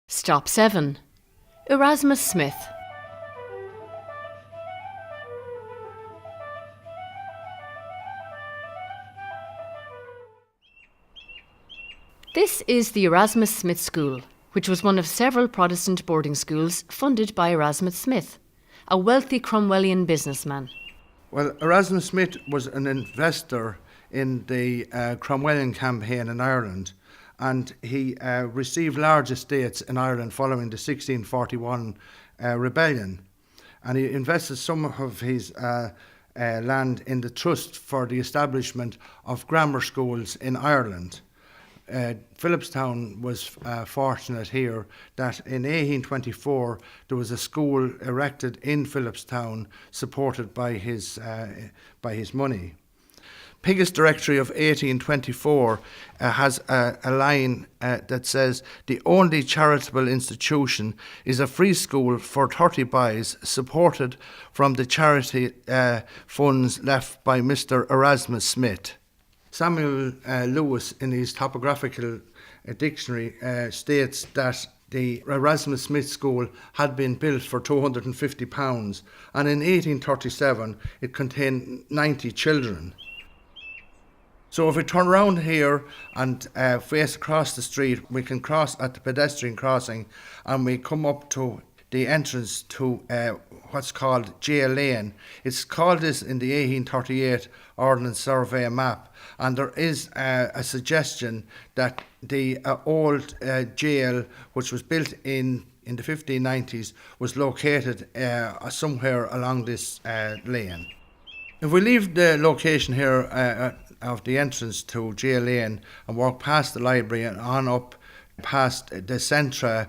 Stop 7. Erasmus Smith. This is the Erasmus Smith School, which was one of several Protestant boarding schools funded by Erasmus Smith, a wealthy Cromwellian businessman. Well, Erasmus Smith was an investor in the Cromwellian campaign in Ireland, and he received large estates in Ireland following the 1641 rebellion. And he invested some of his land in the trust for the establishment of grammar schools in Ireland. Philipstown was fortunate here that in 1824 there was a school erected in Philipstown supported by his money. Piggott's Directory of 1824 has a line that says, "The only charitable institution is a free school for 30 boys supported from the charity funds left by Mr. Erasmus Smith." Samuel Lewis, in his topographical dictionary, states that the Erasmus Smith School had been built for £250, and in 1837 it contained 90 children. So if we turn around here and face across the street, we can cross at the pedestrian crossing and we come up to the entrance to what's called Jail Lane. It's called this in the 1838 Ordnance Survey map, and there is a suggestion that the old jail, which was built in the 1590s, was located somewhere along this lane. If we leave the location here of the entrance to Jail Lane and walk past the library and on up past the Centra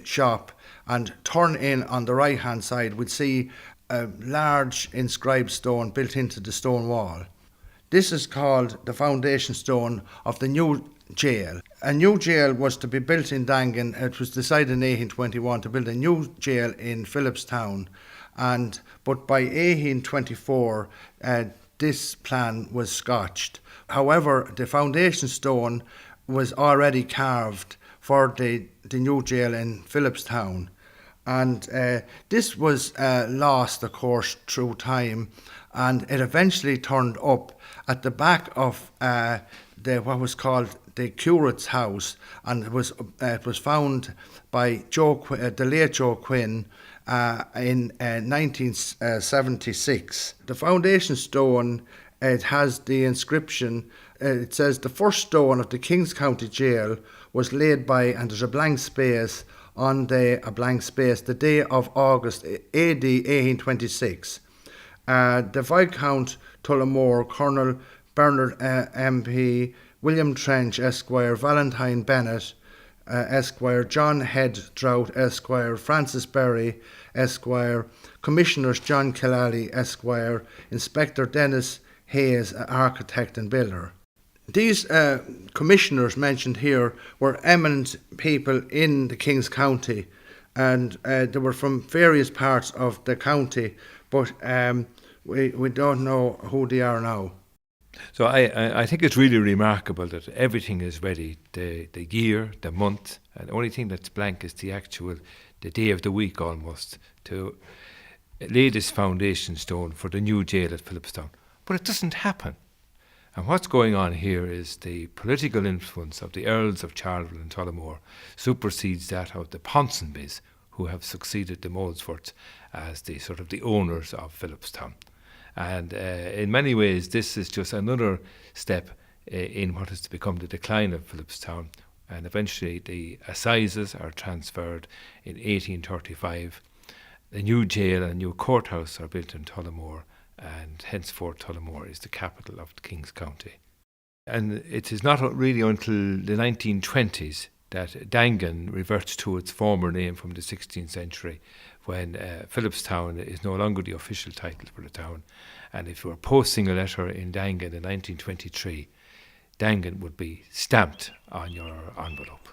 shop and turn in on the right hand side, we'd see a large inscribed stone built into the stone wall. This is called the foundation stone of the new jail. A new jail was to be built in Daingean. It was decided in 1821 to build a new jail in Philipstown, but by 1824 this plan was scotched. However, the foundation stone was already carved for the new jail in Philipstown, and this was lost, of course, through time, and it eventually turned up at the back of what was called the curate's house, and it was found by the late Joe Quinn in 1976. The foundation stone, it has the inscription. It says the first stone of the King's County Jail was laid by, and there's a blank space the day of August AD 1826. The Viscount Tullamore, Colonel Bernard MP, William Trench Esquire, Valentine Bennett Esquire, John Head Drought Esquire, Francis Berry Esquire, Commissioners John Killally Esquire, Inspector Dennis Hayes, architect and builder. These commissioners mentioned here were eminent people in the King's County, and they were from various parts of the county, but we don't know who they are now. So I think it's really remarkable that everything is ready, the year, the month, and the only thing that's blank is the day of the week almost, to lay this foundation stone for the new jail at Philipstown. But it doesn't happen. And what's going on here is the political influence of the Earls of Charleville and Tullamore supersedes that of the Ponsonbys, who have succeeded the Molesworths as the owners of Philipstown. And in many ways, this is just another step in what is to become the decline of Philipstown. And eventually the assizes are transferred in 1835. The new jail and new courthouse are built in Tullamore, and henceforth Tullamore is the capital of the King's County. And it is not really until the 1920s that Daingean reverts to its former name from the 16th century, when Philipstown is no longer the official title for the town. And if you were posting a letter in Daingean in 1923, Daingean would be stamped on your envelope.